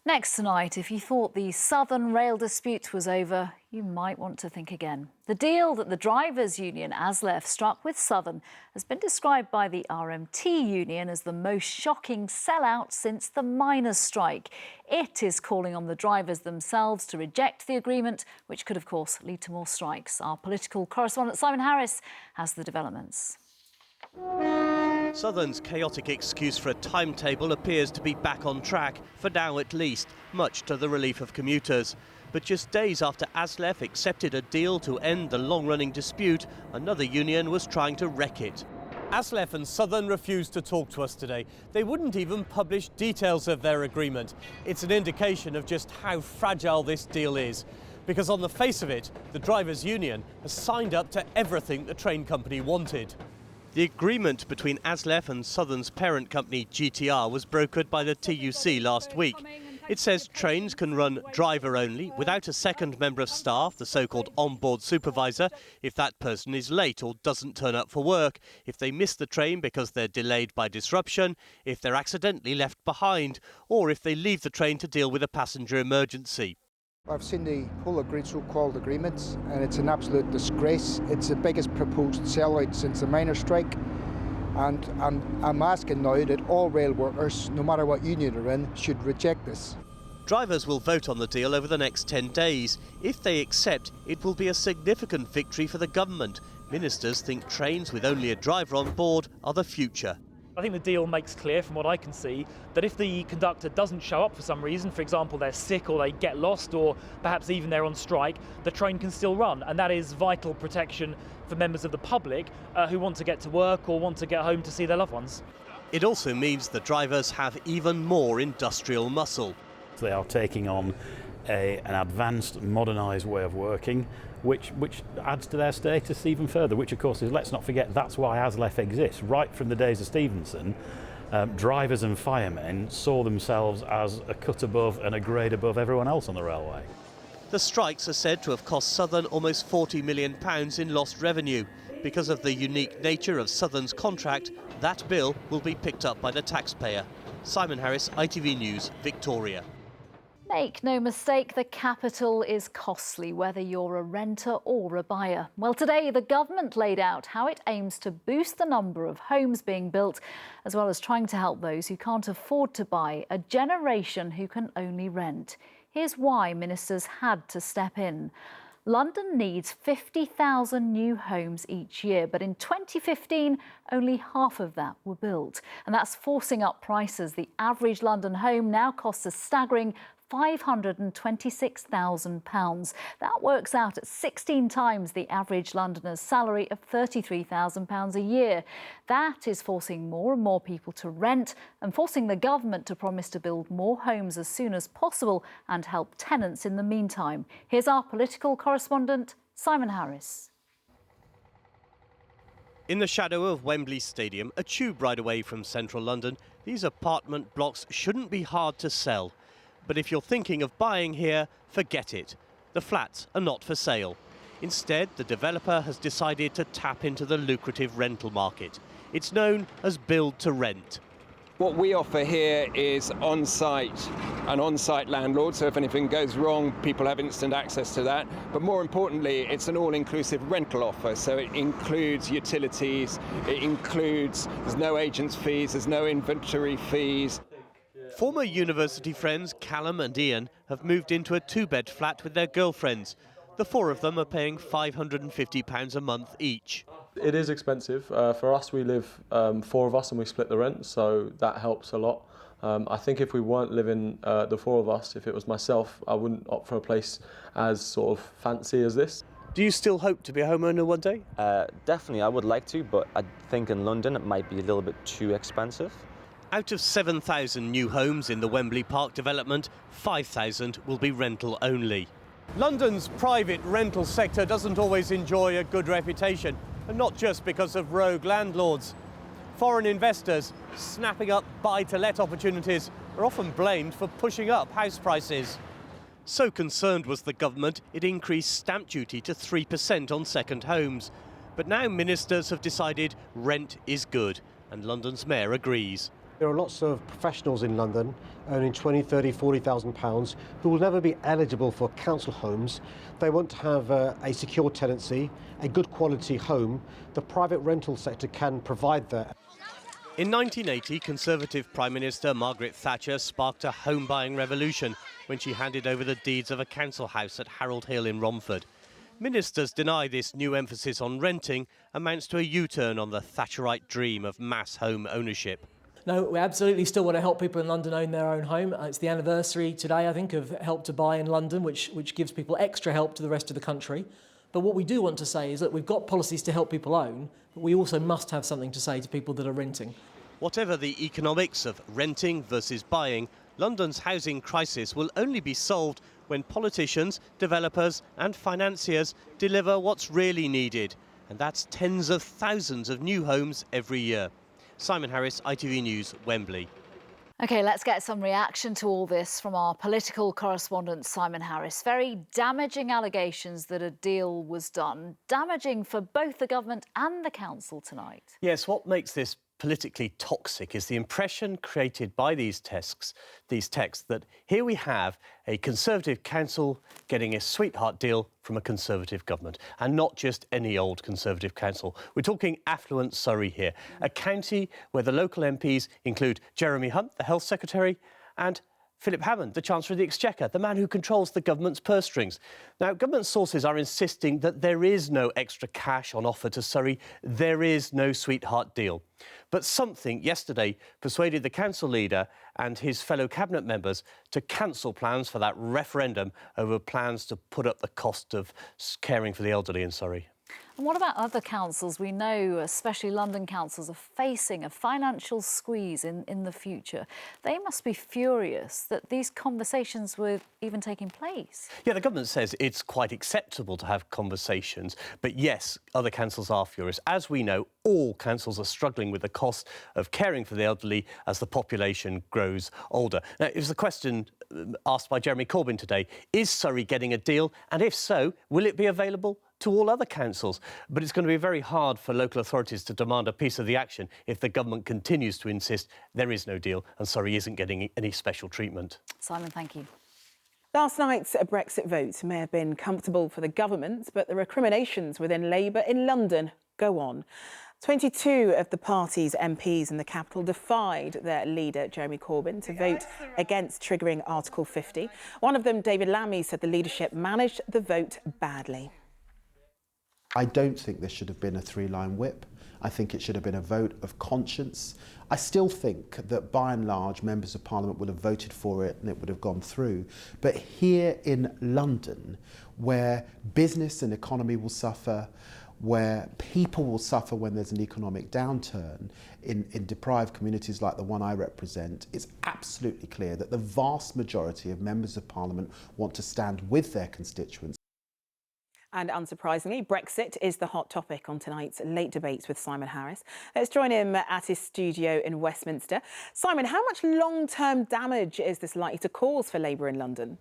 Next tonight, if you thought the Southern rail dispute was over, you might want to think again. The deal that the drivers' union ASLEF struck with Southern has been described by the RMT union as the most shocking sellout since the miners' strike. It is calling on the drivers themselves to reject the agreement, which could, of course, lead to more strikes. Our political correspondent Simon Harris has the developments. Southern's chaotic excuse for a timetable appears to be back on track, for now at least, much to the relief of commuters. But just days after ASLEF accepted a deal to end the long-running dispute, another union was trying to wreck it. ASLEF and Southern refused to talk to us today. They wouldn't even publish details of their agreement. It's an indication of just how fragile this deal is. Because on the face of it, the drivers' union has signed up to everything the train company wanted. The agreement between ASLEF and Southern's parent company GTR was brokered by the TUC last week. It says trains can run driver only without a second member of staff, the so-called onboard supervisor, if that person is late or doesn't turn up for work, if they miss the train because they're delayed by disruption, if they're accidentally left behind, or if they leave the train to deal with a passenger emergency. I've seen the whole so-called agreements, and it's an absolute disgrace. It's the biggest proposed sellout since the miners' strike, and I'm asking now that all rail workers, no matter what union they're in, should reject this. Drivers will vote on the deal over the next 10 days. If they accept, it will be a significant victory for the government. Ministers think trains with only a driver on board are the future. I think the deal makes clear, from what I can see, that if the conductor doesn't show up for some reason, for example, they're sick or they get lost or perhaps even they're on strike, the train can still run. And that is vital protection for members of the public who want to get to work or want to get home to see their loved ones. It also means the drivers have even more industrial muscle. They are taking on an advanced, modernised way of working, which adds to their status even further, which of course is, let's not forget, that's why ASLEF exists. Right from the days of Stevenson, drivers and firemen saw themselves as a cut above and a grade above everyone else on the railway. The strikes are said to have cost Southern almost £40 million in lost revenue. Because of the unique nature of Southern's contract, that bill will be picked up by the taxpayer. Simon Harris, ITV News, Victoria. Make no mistake, the capital is costly, whether you're a renter or a buyer. Well, today the government laid out how it aims to boost the number of homes being built, as well as trying to help those who can't afford to buy, a generation who can only rent. Here's why ministers had to step in. London needs 50,000 new homes each year, but in 2015, only half of that were built. And that's forcing up prices. The average London home now costs a staggering £526,000. That works out at 16 times the average Londoner's salary of £33,000 a year. That is forcing more and more people to rent and forcing the government to promise to build more homes as soon as possible and help tenants in the meantime. Here's our political correspondent, Simon Harris. In the shadow of Wembley Stadium, a tube ride away from central London, these apartment blocks shouldn't be hard to sell. But if you're thinking of buying here, forget it. The flats are not for sale. Instead, the developer has decided to tap into the lucrative rental market. It's known as build to rent. What we offer here is an on-site landlord, so if anything goes wrong, people have instant access to that. But more importantly, it's an all-inclusive rental offer, so it includes utilities, there's no agent's fees, there's no inventory fees. Former university friends Callum and Ian have moved into a two-bed flat with their girlfriends. The four of them are paying £550 a month each. It is expensive. For us, we live four of us and we split the rent, so that helps a lot. I think if we weren't living the four of us, if it was myself, I wouldn't opt for a place as sort of fancy as this. Do you still hope to be a homeowner one day? Definitely, I would like to, but I think in London it might be a little bit too expensive. Out of 7,000 new homes in the Wembley Park development, 5,000 will be rental only. London's private rental sector doesn't always enjoy a good reputation, and not just because of rogue landlords. Foreign investors snapping up buy-to-let opportunities are often blamed for pushing up house prices. So concerned was the government, it increased stamp duty to 3% on second homes. But now ministers have decided rent is good, and London's mayor agrees. There are lots of professionals in London earning 20, 30, 40,000 pounds who will never be eligible for council homes. They want to have a secure tenancy, a good quality home. The private rental sector can provide that. In 1980, Conservative Prime Minister Margaret Thatcher sparked a home buying revolution when she handed over the deeds of a council house at Harold Hill in Romford. Ministers deny this new emphasis on renting amounts to a U-turn on the Thatcherite dream of mass home ownership. No, we absolutely still want to help people in London own their own home. It's the anniversary today, I think, of Help to Buy in London, which gives people extra help to the rest of the country. But what we do want to say is that we've got policies to help people own, but we also must have something to say to people that are renting. Whatever the economics of renting versus buying, London's housing crisis will only be solved when politicians, developers and financiers deliver what's really needed. And that's tens of thousands of new homes every year. Simon Harris, ITV News, Wembley. OK, let's get some reaction to all this from our political correspondent, Simon Harris. Very damaging allegations that a deal was done. Damaging for both the government and the council tonight. Yes, what makes this politically toxic is the impression created by these texts that here we have a Conservative council getting a sweetheart deal from a Conservative government, and not just any old Conservative council. We're talking affluent Surrey here, a county where the local MPs include Jeremy Hunt, the Health Secretary, and Philip Hammond, the Chancellor of the Exchequer, the man who controls the government's purse strings. Now, government sources are insisting that there is no extra cash on offer to Surrey. There is no sweetheart deal. But something yesterday persuaded the council leader and his fellow cabinet members to cancel plans for that referendum over plans to put up the cost of caring for the elderly in Surrey. And what about other councils? We know, especially London councils, are facing a financial squeeze in the future. They must be furious that these conversations were even taking place. Yeah, the government says it's quite acceptable to have conversations. But yes, other councils are furious. As we know, all councils are struggling with the cost of caring for the elderly as the population grows older. Now, it was the question asked by Jeremy Corbyn today. Is Surrey getting a deal? And if so, will it be available to all other councils? But it's going to be very hard for local authorities to demand a piece of the action if the government continues to insist there is no deal and Surrey isn't getting any special treatment. Simon, thank you. Last night's Brexit vote may have been comfortable for the government, but the recriminations within Labour in London go on. 22 of the party's MPs in the capital defied their leader, Jeremy Corbyn, to vote against triggering Article 50. One of them, David Lammy, said the leadership managed the vote badly. I don't think this should have been a three-line whip. I think it should have been a vote of conscience. I still think that by and large members of Parliament would have voted for it and it would have gone through. But here in London, where business and economy will suffer, where people will suffer when there's an economic downturn in deprived communities like the one I represent, it's absolutely clear that the vast majority of members of Parliament want to stand with their constituents. And unsurprisingly, Brexit is the hot topic on tonight's Late Debates with Simon Harris. Let's join him at his studio in Westminster. Simon, how much long-term damage is this likely to cause for Labour in London?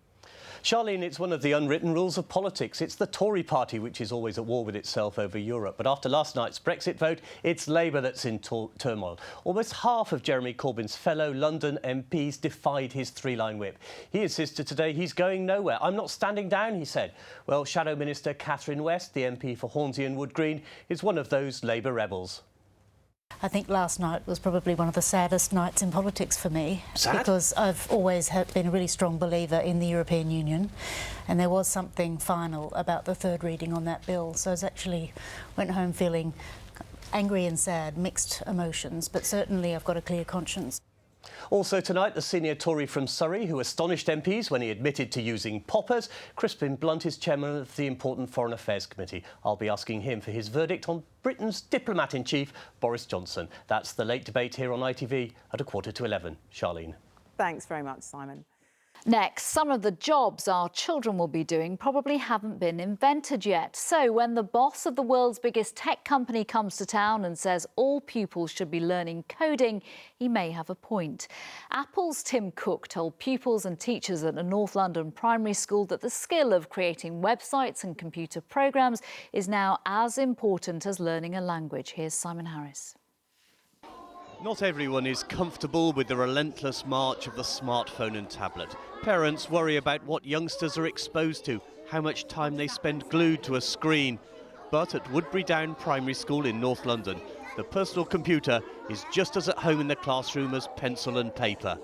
Charlene, it's one of the unwritten rules of politics. It's the Tory party which is always at war with itself over Europe. But after last night's Brexit vote, it's Labour that's in turmoil. Almost half of Jeremy Corbyn's fellow London MPs defied his three-line whip. He insisted today he's going nowhere. I'm not standing down, he said. Well, Shadow Minister Catherine West, the MP for Hornsey and Wood Green, is one of those Labour rebels. I think last night was probably one of the saddest nights in politics for me. Sad? Because I've always been a really strong believer in the European Union, and there was something final about the third reading on that bill. So I actually went home feeling angry and sad, mixed emotions, but certainly I've got a clear conscience. Also tonight, the senior Tory from Surrey who astonished MPs when he admitted to using poppers. Crispin Blunt is chairman of the important Foreign Affairs Committee. I'll be asking him for his verdict on Britain's diplomat-in-chief, Boris Johnson. That's the Late Debate here on ITV at 11:15. Charlene. Thanks very much, Simon. Next, some of the jobs our children will be doing probably haven't been invented yet. So when the boss of the world's biggest tech company comes to town and says all pupils should be learning coding, he may have a point. Apple's Tim Cook told pupils and teachers at a North London primary school that the skill of creating websites and computer programmes is now as important as learning a language. Here's Simon Harris. Not everyone is comfortable with the relentless march of the smartphone and tablet. Parents worry about what youngsters are exposed to, how much time they spend glued to a screen. But at Woodbury Down Primary School in North London, the personal computer is just as at home in the classroom as pencil and paper.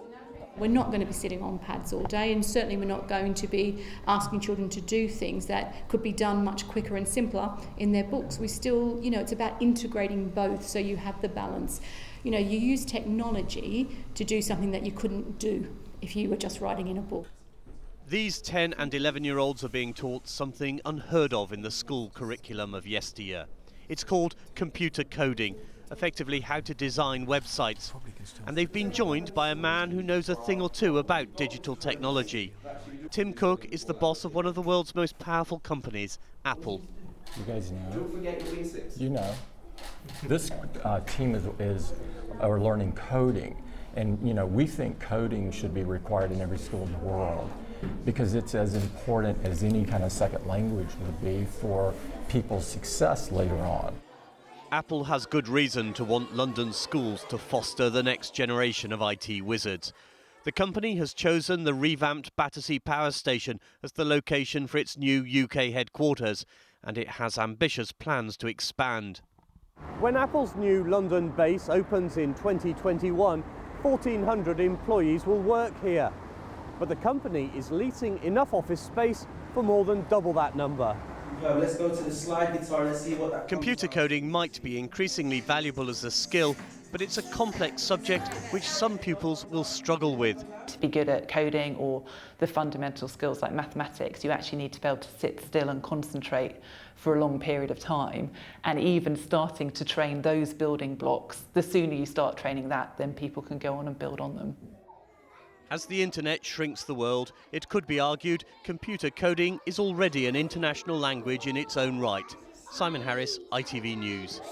We're not going to be sitting on pads all day, and certainly we're not going to be asking children to do things that could be done much quicker and simpler in their books. We still, it's about integrating both so you have the balance. You use technology to do something that you couldn't do if you were just writing in a book. These 10 and 11-year-olds are being taught something unheard of in the school curriculum of yesteryear. It's called computer coding, effectively how to design websites. And they've been joined by a man who knows a thing or two about digital technology. Tim Cook is the boss of one of the world's most powerful companies, Apple. You guys know. Don't forget your basics. This team is learning coding. And, we think coding should be required in every school in the world because it's as important as any kind of second language would be for people's success later on. Apple has good reason to want London's schools to foster the next generation of IT wizards. The company has chosen the revamped Battersea Power Station as the location for its new UK headquarters, and it has ambitious plans to expand. When Apple's new London base opens in 2021, 1,400 employees will work here. But the company is leasing enough office space for more than double that number. Let's go to the slide guitar, let's see what that Computer coding might be increasingly valuable as a skill, but it's a complex subject which some pupils will struggle with. To be good at coding or the fundamental skills like mathematics, you actually need to be able to sit still and concentrate for a long period of time. And even starting to train those building blocks, the sooner you start training that, then people can go on and build on them. As the internet shrinks the world, it could be argued computer coding is already an international language in its own right. Simon Harris, ITV News.